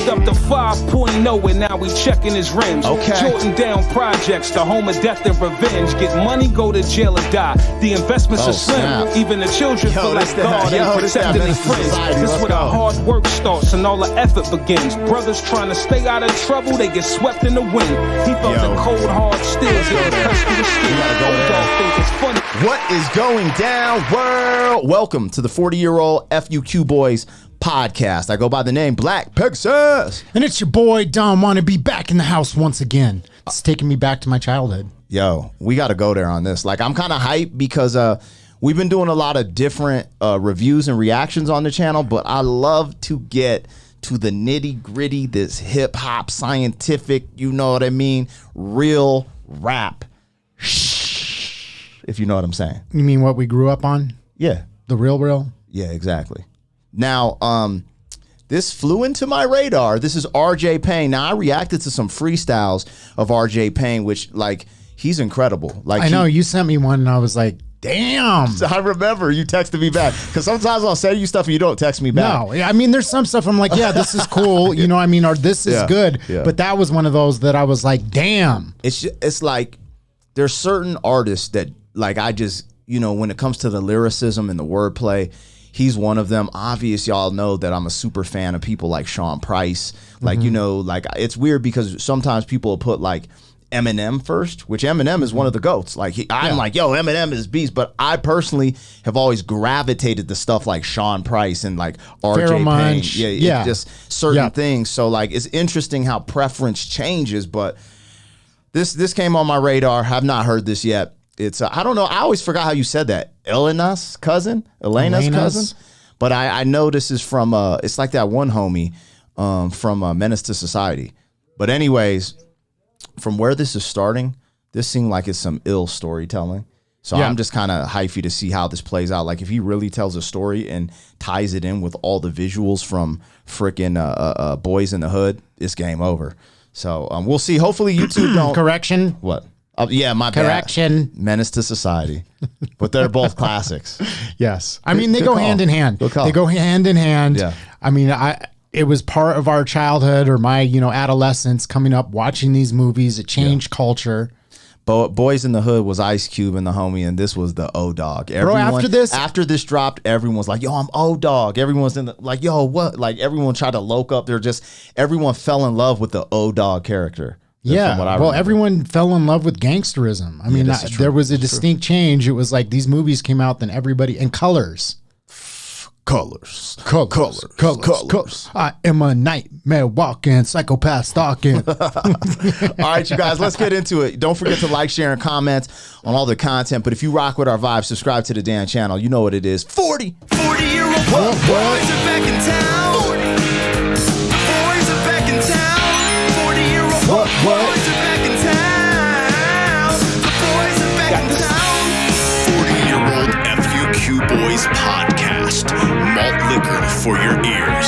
Pulled up the 5.0 and now we checking his rims. Okay. Jordan down projects, the home of death and revenge. Get money, go to jail or die. The investments are slim. Snap. Even the children feel like God ain't this that protecting their Menace to friends. Society. This Let's where the go. hard work starts and all the effort begins. Brothers trying to stay out of trouble, they get swept in the wind. He felt the cold hard steel getting pressed through the skin. Old dog think it's funny. What is going down, world? Welcome to the 40-year-old FUQ Boyz podcast. I go by the name Black Pegasus. And it's your boy, Don Wannabe, back in the house once again. It's taking me back to my childhood. Yo, we got to go there on this. Like, I'm kind of hyped because we've been doing a lot of different reviews and reactions on the channel, but I love to get to the nitty gritty, this hip hop, scientific, you know what I mean, real rap, if you know what I'm saying. You mean what we grew up on? Yeah. The real? Yeah, exactly. Now, this flew into my radar. This is RJ Payne. Now, I reacted to some freestyles of RJ Payne, which, like, he's incredible. Like, I know, you sent me one and I was like, damn. I remember you texted me back because sometimes I'll say you stuff and you don't text me back. No, I mean, there's some stuff I'm like, yeah, this is cool, you know what I mean, or this is good. Yeah. But that was one of those that I was like, damn. It's like there's certain artists that, like, I just, you know, when it comes to the lyricism and the wordplay, he's one of them. Obvious, y'all know that I'm a super fan of people like Sean Price. Like, you know, like, it's weird because sometimes people will put like Eminem first, which Eminem is one of the GOATs. Like, I'm like, yo, Eminem is beast. But I personally have always gravitated to stuff like Sean Price and like RJ Payne. Yeah, just certain things. So, like, it's interesting how preference changes. But this came on my radar. Have not heard this yet. It's I don't know. I always forgot how you said that. ILENAS cousin, ILENAS cousin. But I know this is from it's like that one homie from Menace to Society. But anyways, from where this is starting, this seemed like it's some ill storytelling. So I'm just kind of hyphy to see how this plays out. Like, if he really tells a story and ties it in with all the visuals from frickin' Boyz in the Hood, it's game over. So we'll see. Hopefully YouTube don't. Correction. What? Yeah, my Correction. bad. Menace to Society. But they're both classics. Yes. I mean, they go hand in hand. They go hand in hand. Yeah. I mean, it was part of our childhood or my, adolescence coming up, watching these movies. It changed culture. Boyz in the Hood was Ice Cube and the homie, and this was the O-Dog. After this dropped, everyone's like, yo, I'm O-Dog. Everyone's like, yo, what? Like, everyone tried to loke up. Everyone fell in love with the O-Dog character. Yeah, well, everyone fell in love with gangsterism. I mean, there was a distinct change. It was like these movies came out, then everybody, and colors. Colors. I am a nightmare walking, psychopath stalking. All right, you guys, let's get into it. Don't forget to like, share, and comment on all the content. But if you rock with our vibe, subscribe to the damn channel. You know what it is. 40-year-old boys are back in town. 40. Boys are back in town. 40-year-old boys are back in town. The boys are back in town. 40-year-old FUQ Boyz podcast. Malt liquor for your ears.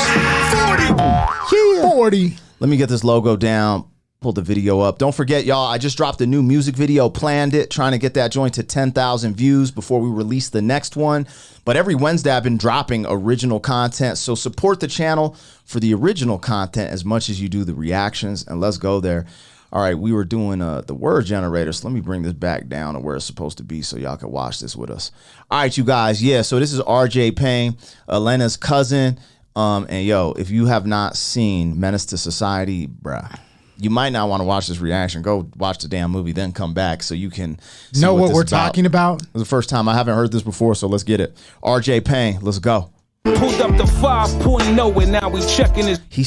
40. Let me get this logo down. Pull the video up. Don't forget, y'all, I just dropped a new music video, planned it, trying to get that joint to 10,000 views before we release the next one. But every Wednesday, I've been dropping original content. So support the channel for the original content as much as you do the reactions. And let's go there. All right, we were doing the word generator. So let me bring this back down to where it's supposed to be so y'all can watch this with us. All right, you guys. Yeah, so this is RJ Payne, ILENAS cousin. And yo, if you have not seen Menace to Society, bruh, you might not want to watch this reaction. Go watch the damn movie, then come back so you can know what we're talking about. It's the first time. I haven't heard this before, so let's get it. RJ Payne, let's go. Pulled up the 5.0 and now we checking his. He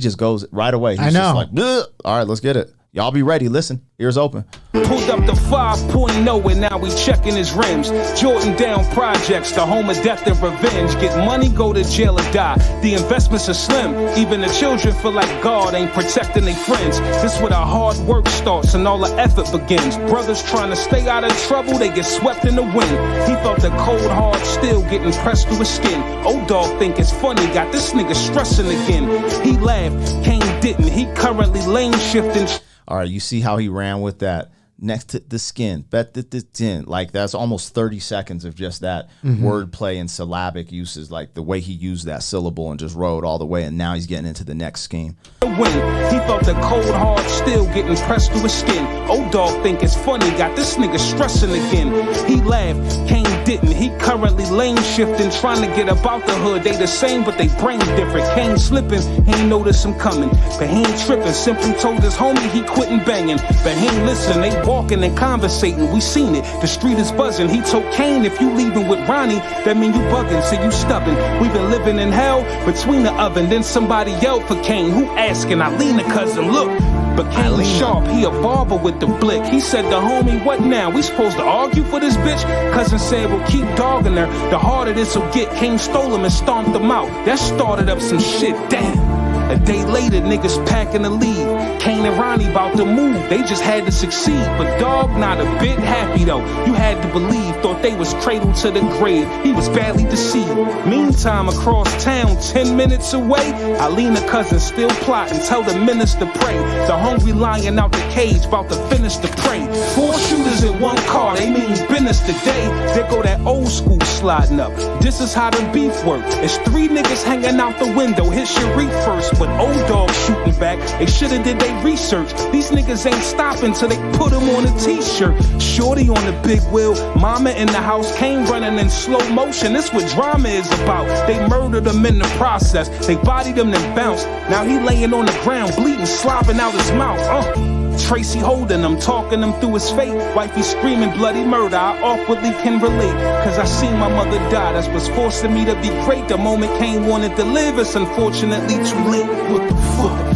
just goes right away. He's I know. Just like, ugh. All right, let's get it. Y'all be ready. Listen, ears open. Pulled up the 5.0 and now we checking his rims. Jordan down projects, the home of death and revenge. Get money, go to jail or die. The investments are slim. Even the children feel like God ain't protecting their friends. This where the hard work starts and all the effort begins. Brothers trying to stay out of trouble, they get swept in the wind. He felt the cold hard steel getting pressed through his skin. Old dog think it's funny, got this nigga stressing again. He laughed, Kane didn't. He currently lane shifting. All right, you see how he ran with that next to the skin, bet that the tin. Like that's almost 30 seconds of just that wordplay and syllabic uses, like the way he used that syllable and just rode all the way. And now he's getting into the next scheme. When he felt the cold hard steel getting pressed through his skin. Old dog think it's funny, got this nigga stressing again. He laughed, Kane didn't. He currently lane shifting, trying to get about the hood. They the same, but they brain different. Kane slipping, he ain't notice him coming, but he ain't tripping. Simply told his homie he quitting banging, but he ain't listen. They walking and conversating, we seen it. The street is buzzing. He told Kane, if you leaving with Ronnie, that mean you bugging, so you stubborn. We been living in hell between the oven. Then somebody yelled for Kane. Who asking? Ilena cousin, look. But Kane was sharp, he a barber with the blick. He said to homie, what now? We supposed to argue for this bitch? Cousin said, well, keep dogging her. The harder this'll get. Kane stole him and stomped him out. That started up some shit, damn. A day later, niggas packing to leave. Kane and Ronnie about to move. They just had to succeed. But dog, not a bit happy though. You had to believe. Thought they was cradled to the grave. He was badly deceived. Meantime, across town, 10 minutes away, Ilena cousin still plotting. Tell the minister pray. The hungry lion out the cage, about to finish the prey. 4 shooters in one car, they mean business today. There go that old school sliding up. This is how the beef work. It's 3 niggas hanging out the window. Hit Sharif first. But old dog shooting back, they shoulda did they research. These niggas ain't stopping till they put him on a t-shirt. Shorty on the big wheel, mama in the house, Kane running in slow motion. This what drama is about. They murdered him in the process. They bodied him and bounced. Now he laying on the ground, bleeding, slopping out his mouth. Tracy holding him, talking him through his fate. Wifey screaming bloody murder, I awkwardly can relate. Cause I seen my mother die, that's what's forcing me to be great. The moment Kane wanted to live, it's unfortunately too late. What the fuck?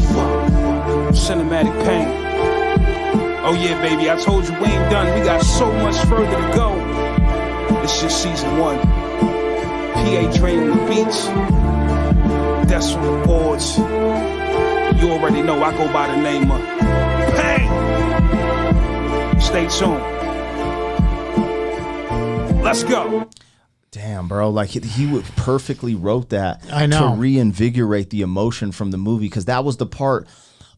Cinematic pain. Oh yeah, baby, I told you we ain't done. We got so much further to go. It's just season 1. PA Dream the beats. That's on the boards. You already know I go by the name of Payne. Stay tuned. Let's go. Damn, bro. Like he would perfectly wrote that I know. to reinvigorate the emotion from the movie, because that was the part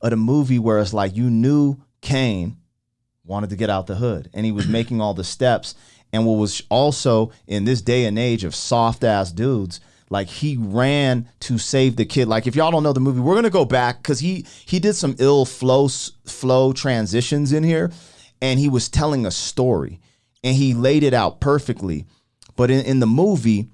of the movie where it's like you knew Kane wanted to get out the hood and he was making all the steps. And what was also in this day and age of soft ass dudes, like he ran to save the kid. Like if y'all don't know the movie, we're gonna go back because he did some ill flow transitions in here, and he was telling a story and he laid it out perfectly. But in the movie,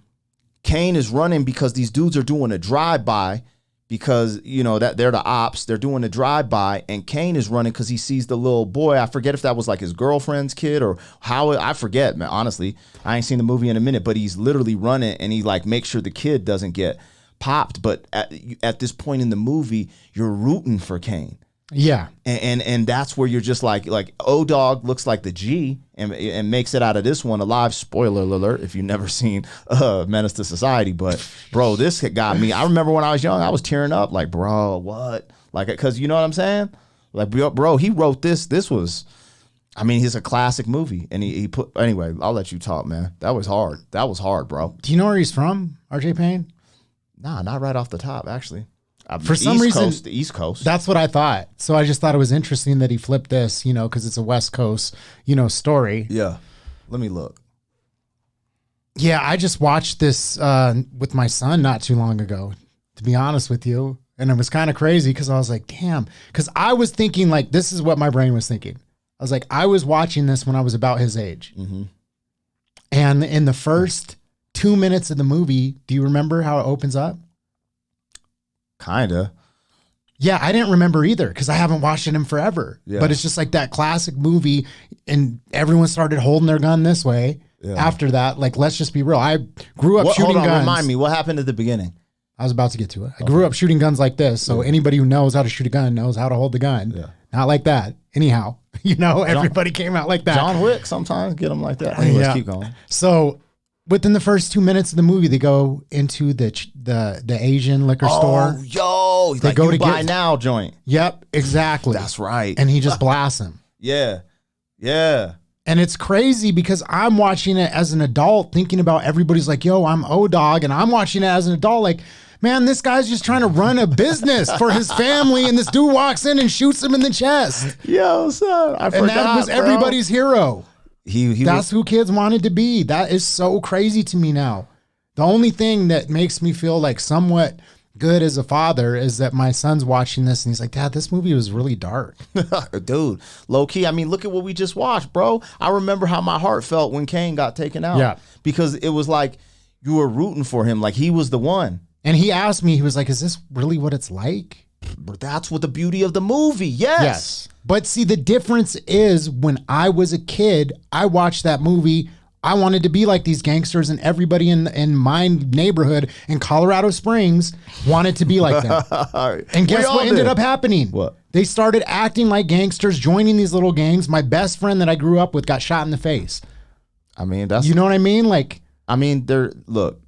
Kane is running because these dudes are doing a drive-by because, you know, that they're the ops. They're doing a drive-by, and Kane is running because he sees the little boy. I forget if that was like his girlfriend's kid or how. I forget, man. Honestly, I ain't seen the movie in a minute, but he's literally running, and he like makes sure the kid doesn't get popped. But at this point in the movie, you're rooting for Kane. Yeah. And that's where you're just like O-Dog looks like the G and makes it out of this one alive. Spoiler alert if you've never seen Menace to Society. But, bro, this got me. I remember when I was young, I was tearing up like, bro, what? Like, because you know what I'm saying? Like, bro, he wrote this. This was, I mean, he's a classic movie. And he put, anyway, I'll let you talk, man. That was hard. That was hard, bro. Do you know where he's from, RJ Payne? Nah, not right off the top, actually. For some reason, the East Coast. That's what I thought. So I just thought it was interesting that he flipped this, you know, because it's a West Coast, you know, story. Yeah. Let me look. Yeah, I just watched this with my son not too long ago, to be honest with you. And it was kind of crazy because I was like, damn. Because I was thinking, like, this is what my brain was thinking. I was like, I was watching this when I was about his age. Mm-hmm. And in the first 2 minutes of the movie, do you remember how it opens up? Kinda. Yeah, I didn't remember either because I haven't watched it in forever. Yeah. But it's just like that classic movie, and everyone started holding their gun this way. Yeah. After that, like, let's just be real. I grew up shooting guns. Remind me, what happened at the beginning? I was about to get to it. I grew up shooting guns like this, so anybody who knows how to shoot a gun knows how to hold the gun. Yeah. Not like that. Anyhow, you know, everybody came out like that. John Wick sometimes get them like that. Anyways, keep going. So within the first 2 minutes of the movie, they go into the Asian liquor store. Oh, yo, they like go to buy now joint. Yep, exactly. That's right. And he just blasts him. Yeah, yeah. And it's crazy because I'm watching it as an adult, thinking about everybody's like, yo, I'm O-Dog, and I'm watching it as an adult, like, man, this guy's just trying to run a business for his family, and this dude walks in and shoots him in the chest. Yo, son, I forgot, And that was bro. everybody's hero. He That's who kids wanted to be. That is so crazy to me now. The only thing that makes me feel like somewhat good as a father is that my son's watching this and he's like, Dad, this movie was really dark. Dude, low key. I mean, look at what we just watched, bro. I remember how my heart felt when Kane got taken out. Yeah. Because it was like you were rooting for him, like he was the one. And he asked me, he was like, is this really what it's like? But that's what the beauty of the movie. Yes. But see, the difference is when I was a kid, I watched that movie. I wanted to be like these gangsters, and everybody in my neighborhood in Colorado Springs wanted to be like them. And guess what ended up happening? What? They started acting like gangsters, joining these little gangs. My best friend that I grew up with got shot in the face. I mean, that's, You know what I mean? Like, I mean, look,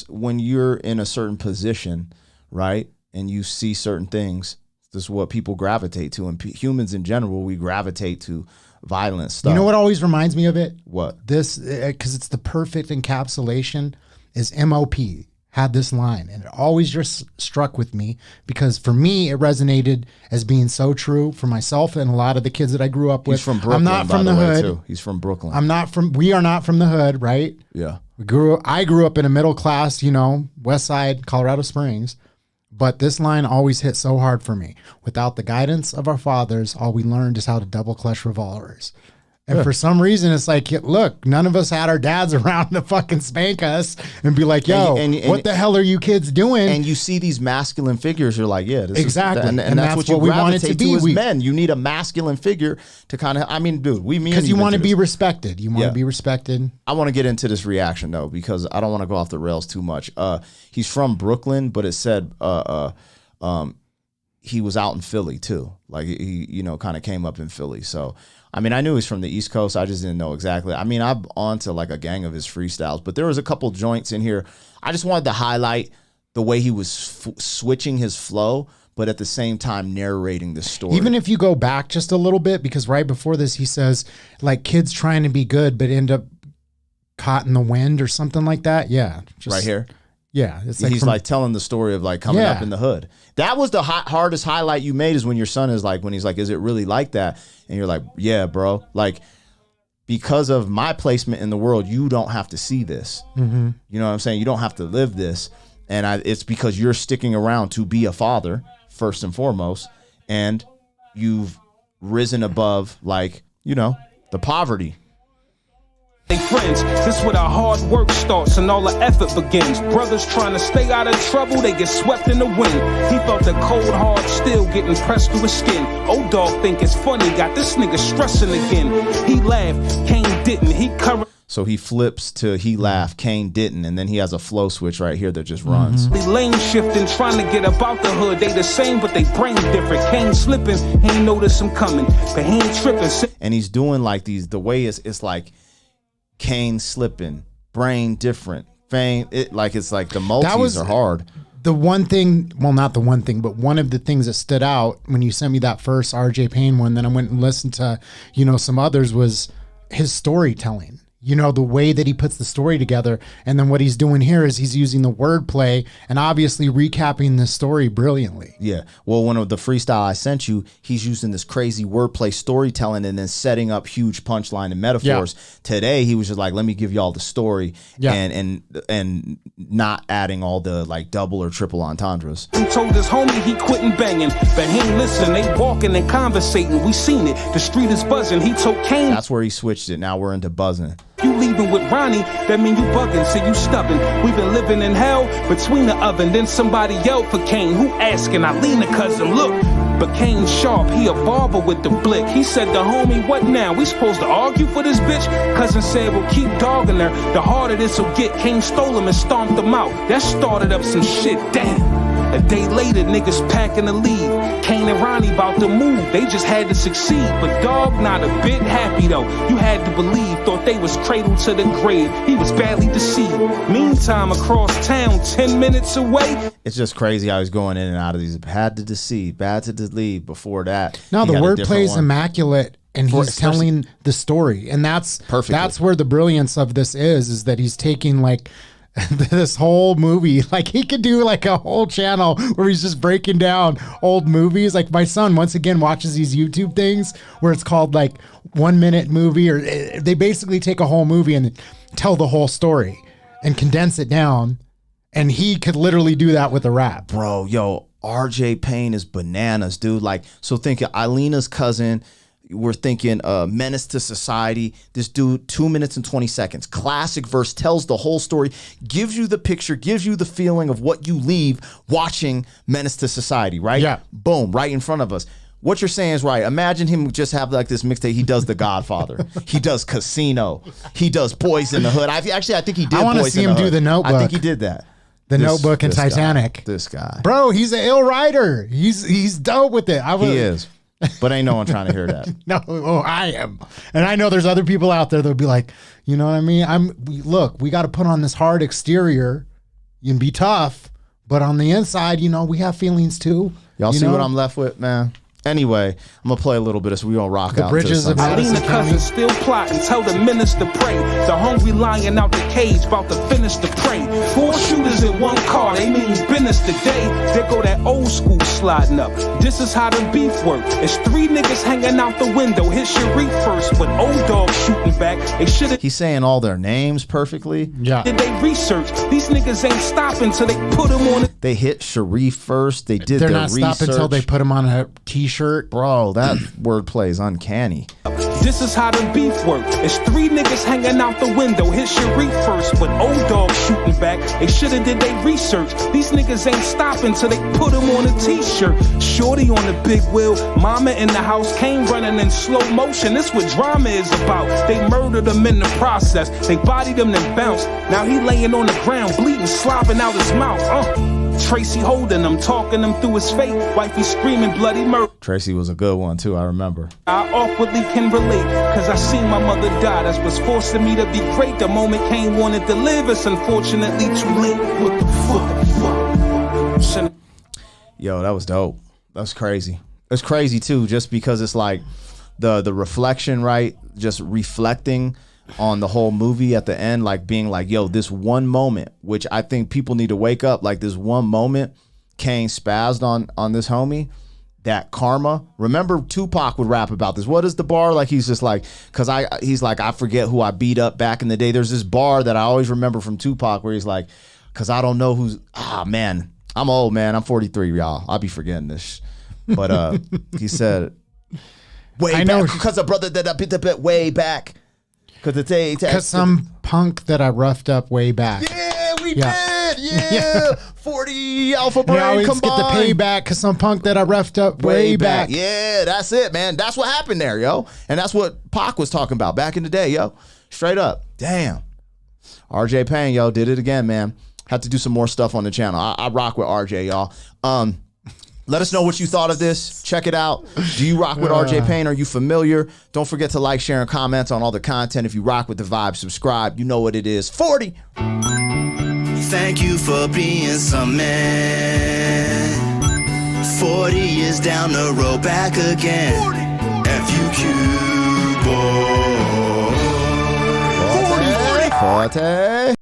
when you're in a certain position, right, and you see certain things, this is what people gravitate to. And humans in general, we gravitate to violent stuff. you know what always reminds me of it? What? This, because it's the perfect encapsulation, is MOP had this line, and it always just struck with me because for me it resonated as being so true for myself and a lot of the kids that I grew up with. He's from Brooklyn. I'm not from the way, hood. too. He's from Brooklyn. We are not from the hood, right? Yeah. I grew up in a middle class, West Side, Colorado Springs. But this line always hit so hard for me. Without the guidance of our fathers, all we learned is how to double clutch revolvers. And for some reason, it's like, look, none of us had our dads around to fucking spank us and be like, yo, what the hell are you kids doing? And you see these masculine figures, you're like, yeah, this Exactly. is, and that's what you we want it gravitate to be. as men. You need a masculine figure to kind of, I mean, dude, because you want to be respected. You want Yeah. to be respected. I want to get into this reaction though, because I don't want to go off the rails too much. He's from Brooklyn, but it said he was out in Philly too. Like he kind of came up in Philly. So, I mean, I knew he's from the East Coast. I just didn't know exactly. I mean, I'm on to like a gang of his freestyles, but there was a couple joints in here. I just wanted to highlight the way he was switching his flow, but at the same time narrating the story. Even if you go back just a little bit, because right before this, he says like kids trying to be good, but end up caught in the wind or something like that. Yeah. Right here. Yeah. It's He's like telling the story of like coming Yeah. up in the hood. That was the hardest highlight you made, is when your son is like, when he's like, is it really like that? And you're like, yeah, bro. Like, because of my placement in the world, you don't have to see this. Mm-hmm. You know what I'm saying? You don't have to live this. And it's because you're sticking around to be a father, first and foremost. And you've risen above, like, the poverty. They friends, this where our hard work starts and all the effort begins. Brothers trying to stay out of trouble, they get swept in the wind. He felt the cold hard steel getting pressed through his skin. Old dog think it's funny, got this nigga stressing again. He laughed, Kane didn't. He covered. So he flips to he laughed, Kane didn't, and then he has a flow switch right here that just runs. Lane shifting, trying to get about the hood. They the same, but they brain different. Kane slipping, he ain't notice him coming, but he ain't tripping. And he's doing like the way it's like Kane slipping, brain different, fame. It's like the multis are hard. The one thing, well, not the one thing, but one of the things that stood out when you sent me that first RJ Payne one, then I went and listened to, some others, was his storytelling. The way that he puts the story together. And then what he's doing here is he's using the wordplay and obviously recapping the story brilliantly. Yeah. Well, one of the freestyle I sent you, he's using this crazy wordplay storytelling and then setting up huge punchline and metaphors. Yeah. Today, he was just like, let me give y'all the story and not adding all the like double or triple entendres. He told his homie he quitting banging, but he ain't listening. They walking and conversating. We seen it. The street is buzzing. He told Kane. That's where he switched it. Now we're into buzzing. You leaving with Ronnie, that mean you bugging, so you stubborn. We've been living in hell between the oven. Then somebody yelled for Kane, who asking? I lean to cousin, look. But Kane sharp, he a barber with the blick. He said to homie, what now? We supposed to argue for this bitch? Cousin said, well, keep dogging her. The harder this'll get. Kane stole him and stomped him out. That started up some shit, damn. A day later, niggas packing to leave. Kane and Ronnie about to move. They just had to succeed. But dog, not a bit happy though. You had to believe. Thought they was cradled to the grave. He was badly deceived. Meantime, across town, 10 minutes away. It's just crazy how he's going in and out of these. Had to deceive, bad to leave. Before that, no, the wordplay is immaculate. And he's telling the story. And that's perfect. That's where the brilliance of this is that he's taking like this whole movie. Like he could do like a whole channel where he's just breaking down old movies. Like my son once again watches these YouTube things where it's called like 1 minute movie, or they basically take a whole movie and tell the whole story and condense it down. And he could literally do that with a rap. Bro, yo, RJ Payne is bananas, dude. Like, so think of ILENAS cousin. We're thinking Menace to Society. This dude, 2 minutes and 20 seconds. Classic verse, tells the whole story, gives you the picture, gives you the feeling of what you leave watching Menace to Society, right? Yeah. Boom, right in front of us. What you're saying is right. Imagine him just have like this mixtape. He does The Godfather. He does Casino. He does Boyz in the Hood. I think he did. I want to Boyz see in him the do Hood. The Notebook. I think he did that. The Notebook and Titanic. This guy. Bro, he's an ill writer. He's dope with it. He is. But ain't no one trying to hear that. No, I am. And I know there's other people out there that'll be like, you know what I mean? Look, we got to put on this hard exterior and be tough, but on the inside, we have feelings too. Y'all see what I'm left with, man? Anyway, I'm going to play a little bit of so we going to rock The out. Bridges of Alina Madison County. cousin still plotting, tell the minister pray. The hungry lion out the cage, about to finish the prey. 4 shooters in 1 car, they mean business today. There go that old school sliding up. This is how the beef work. It's 3 niggas hanging out the window. Hit Sharif first, but old dog shooting back. They should've. He's saying all their names perfectly. Yeah. Did they research? These niggas ain't stopping till they put them on it. They hit Sharif first. They did They're their not research. stopping until they put him on a t-shirt. Bro, that wordplay is uncanny. This is how the beef work. It's 3 niggas hanging out the window. Hit Sharif first, but old dog shooting back. They shoulda did they research. These niggas ain't stopping till they put them on a t-shirt. Shorty on the big wheel, mama in the house, came running in slow motion. This what drama is about. They murdered him in the process. They bodied him then bounced. Now he laying on the ground, bleeding, slobbing out his mouth. Tracy holding him, talking him through his fate. Wifey screaming bloody murder. Tracy was a good one too, I remember. I awkwardly can relate, cause I seen my mother die. That's what's forcing me to be great. The moment Kane wanted to live, it's unfortunately too late. What the fuck? Yo, that was dope. That's crazy. It's crazy too, just because it's like the reflection, right? Just reflecting on the whole movie at the end, like being like, yo, this one moment, which I think people need to wake up, like this one moment Kane spazzed on this homie, that karma. Remember Tupac would rap about this. What is the bar? Like he's just like, he's like, I forget who I beat up back in the day. There's this bar that I always remember from Tupac where he's like, cause I don't know who's, man, I'm old, man. I'm 43, y'all. I'll be forgetting this. But he said, way back, because a brother that I beat up way back. Because some punk that I roughed up way back. Yeah, we did. Yeah. 40 Alpha Brain always combined. get the payback because some punk that I roughed up way back. Yeah, that's it, man. That's what happened there, yo. And that's what Pac was talking about back in the day, yo. Straight up. Damn. RJ Payne, yo, did it again, man. Had to do some more stuff on the channel. I rock with RJ, y'all. Let us know what you thought of this. Check it out. Do you rock with RJ Payne? Are you familiar? Don't forget to like, share, and comment on all the content. If you rock with the vibe, subscribe. You know what it is. 40. Thank you for being some man. 40 years down the road, back again. FUQ boy. 40.